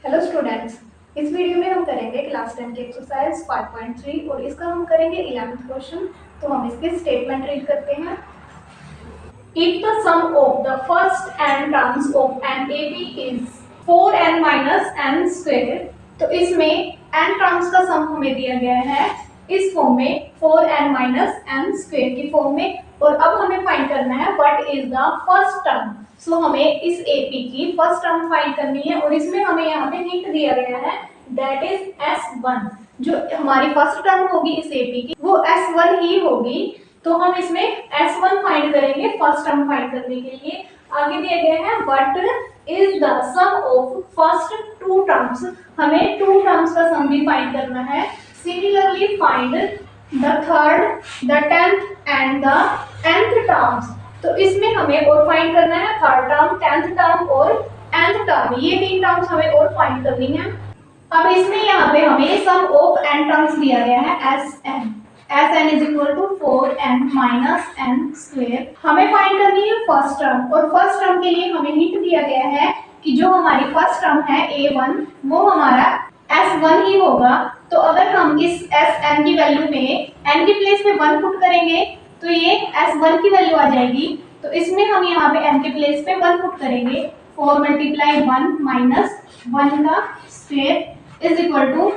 Hello students, इस video में हम करेंगे क्लास 10 की एक्सरसाइज 5.3 और इसका हम करेंगे 11th क्वेश्चन। तो हम इसके स्टेटमेंट रीड करते हैं। If the sum of the first n terms of an AP is 4n minus n square, तो इसमें n टर्म्स का सम हमें दिया गया है इस फॉर्म में 4n माइनस n स्क्वायर की फॉर्म में, और अब हमें फाइंड करना है what is the first term. So हमें इस एपी की फर्स्ट टर्म फाइंड करनी है और इसमें हमें यहाँ पे हिंट दिया गया है दैट इज S1। जो हमारी फर्स्ट टर्म होगी इस एपी की वो S1 ही होगी। तो हम इसमें S1 फाइंड करेंगे फर्स्ट टर्म फाइंड करने के लिए। आगे दिया गया है what is the sum of first two terms, हमें टू टर्म्स का सम भी फाइंड करना है। Similarly find the third, the 10th and the nth terms. तो इसमें हमें और फाइंड करना है थर्ड टर्म, 10th टर्म और nth टर्म, ये तीन टर्म्स हमें और फाइंड करनी है। अब इसमें यहाँ पे हमें सम ऑफ n टर्म्स दिया गया है Sn is equal to 4n minus n square. हमें फाइंड करनी है फर्स्ट टर्म, और फर्स्ट टर्म के लिए हमें हिंट दिया गया है कि जो हमारी फर्स्ट टर्म है a1 वो हमारा S1 ही होगा। तो अगर हम इस Sn की वैल्यू में n की प्लेस पे 1 पुट करेंगे तो ये S1 की वैल्यू आ जाएगी। तो इसमें हम यहाँ पे n के प्लेस पे 1 पुट करेंगे, 4 मल्टीप्लाई 1 माइनस 1 का square is equal to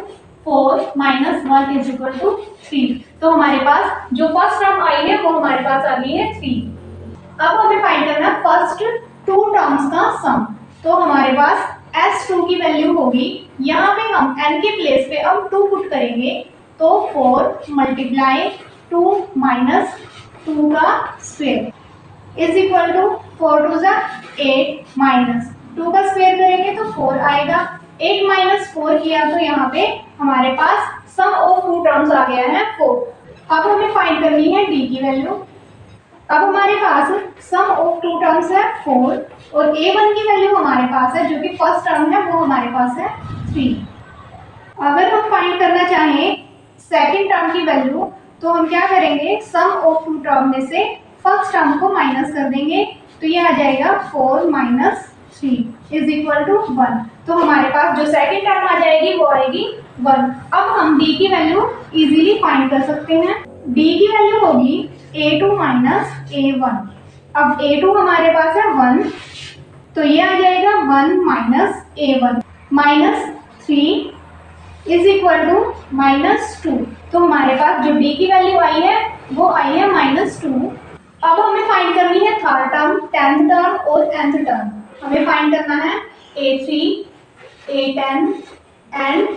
4 minus 1 is equal to 3। तो हमारे पास जो फर्स्ट टर्म आई है वो हमारे पास आ गई है 3। अब हमें फाइंड करना है फर्स्ट टू टर्म्स का सम। तो हमारे पास S2 की वैल्यू होगी, यहाँ पे हम n के प्लेस पे अब 2 पुट करेंगे, तो 4 मल्टीप्लाई 2 माइनस 2 का square is equal to 4 two ज़ा 8 माइनस 2 का स्क्वायर करेंगे तो 4 आएगा। 8 माइनस 4 किया तो यहाँ पे हमारे पास सम ऑफ टू टर्म्स आ गया है 4। अब हमें फाइंड करनी है d की वैल्यू। अब हमारे पास सम ऑफ टू टर्म्स है 4 और a1 की वैल्यू हमारे पास है जो कि फर्स्ट टर्म है वो हमारे पास है 3। अगर हम फाइंड करना चाहें सेकंड टर्म की वैल्यू तो हम क्या करेंगे, सम ऑफ टू टर्म में से फर्स्ट टर्म को माइनस कर देंगे, तो ये आ जाएगा 4 माइनस 3 इज इक्वल टू 1। तो हमारे पास जो सेकंड टर्म आ जाएगी वो आएगी 1। अब हम d की वैल्यू इजीली फाइंड कर सकते हैं। d की वैल्यू होगी a2 माइनस a1। अब a2 हमारे पास है 1, तो ये आ जाएगा 1 minus a1 minus 3 is equal to minus 2। तो हमारे पास जो d की वैल्यू आई है वो आई है माइनस 2। अब हमें फाइंड करनी है थर्ड टर्म, 10th टर्म और nth टर्म। हमें फाइंड करना है a3, a10 एंड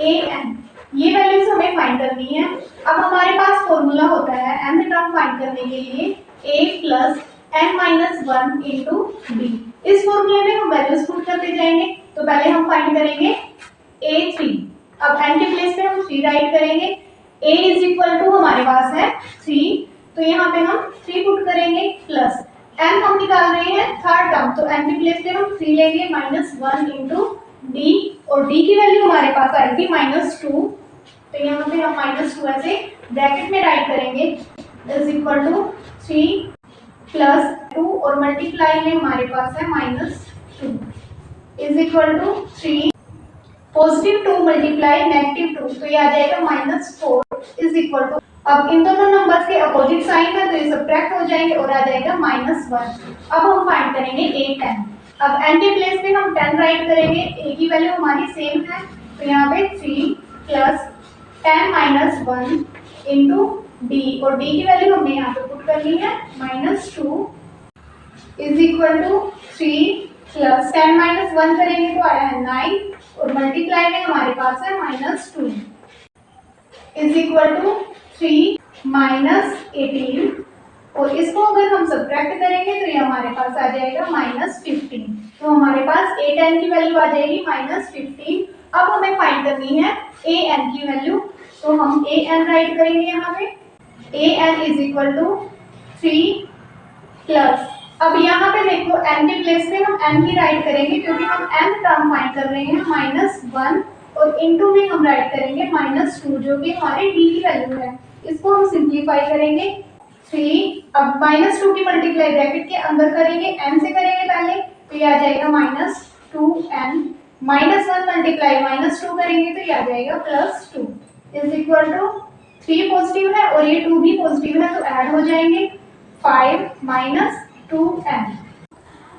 an, ये वैल्यूज हमें फाइंड करनी है। अब हमारे पास फॉर्मूला होता है nth टर्म फाइंड करने के लिए a plus n minus 1 into D. इस फॉर्मूले में हम वैल्यूज पुट करते जाएंगे। तो पहले हम फाइंड करेंगे a3, अब n के प्लेस पे हम 3 राइट करेंगे। a इज इक्वल टू हमारे पास है 3, तो यहाँ पे हम 3 पुट करेंगे प्लस n हम निकाल रहे हैं थर्ड टर्म, तो n के प्लेस पे हम 3 लेंगे माइनस 1 इंटू डी, और d की वैल्यू हमारे पास आएगी माइनस 2। तो यहाँ पे हम माइनस 2 ऐसे ब्रैकेट में राइट करेंगे इज इक्वल टू 3 प्लस 2 और मल्टीप्लाई में हमारे पास है minus 2 is equal to 3 positive 2 multiply negative 2, तो ये आ जाएगा माइनस 4 इज इक्वल टू, अब इन दोनों नंबर्स के अपोजिट साइन है तो ये सब्ट्रैक्ट हो जाएंगे और आ जाएगा माइनस 1। अब हम फाइंड करेंगे a10। अब n के प्लेस पे हम 10 राइट करेंगे, a की वैल्यू हमारी सेम है, तो यहाँ पे 3 प्लस 10 माइनस 1 इंटू डी, और डी की वैल्यू हमने यहाँ पे पुट करनी है minus 2 is equal to 3 plus 10 minus 1 करेंगे तो आया है 9, और मल्टीप्लाई में हमारे पास है minus 2 is equal to 3 minus 18, और इसको अगर हम सब्ट्रैक्ट करेंगे तो ये हमारे पास आ जाएगा माइनस 15। तो हमारे पास a10 की वैल्यू आ जाएगी माइनस 15। अब हमें फाइंड करनी है an की वैल्यू, तो हम an राइट करेंगे यहाँ पे an is equal to 3 plus, अब यहाँ पे देखो n के प्लेस पे हम n की राइट करेंगे क्योंकि हम n टर्म फाइंड कर रहे हैं माइनस 1, और इनटू में हम राइट करेंगे माइनस 2 जो कि हमारे d की वैल्यू है। इसको हम सिंप्लीफाई करेंगे 3, अब माइनस 2 की मल्टीप्लाई ब्रैकेट के अंदर करेंगे n से करेंगे पहले, तो ये आ जाएगा माइनस 2n -1 मल्टीप्लाई -2 करेंगे तो ये आ जाएगा +2 इज इक्वल टू 3 पॉजिटिव है और ये 2 भी पॉजिटिव है तो ऐड हो जाएंगे 5 - 2n।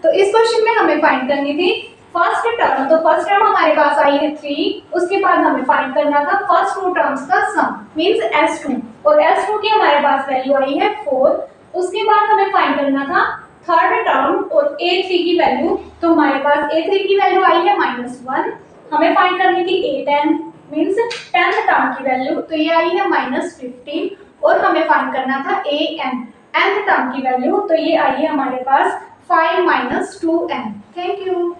तो इस क्वेश्चन में हमें फाइंड करनी थी फर्स्ट टर्म। तो फर्स्ट टर्म हमारे पास आई है 3, उसके बाद हमें फाइंड करना था फर्स्ट 2 टर्म्स का सम मींस s2 और s2 की हमारे पास वैल्यू आई है 4। उसके बाद हमें फाइंड करना था थर्ड टर्म और a3 की वैल्यू। तो हमारे पास a3 की वैल्यू आई है -1। हमें फाइंड करनी थी a10 मींस 10th टर्म की वैल्यू, तो ये आई है -15 और हमें फाइंड करना था an nth टर्म की वैल्यू, तो ये आई है हमारे पास 5 - 2n। Thank you.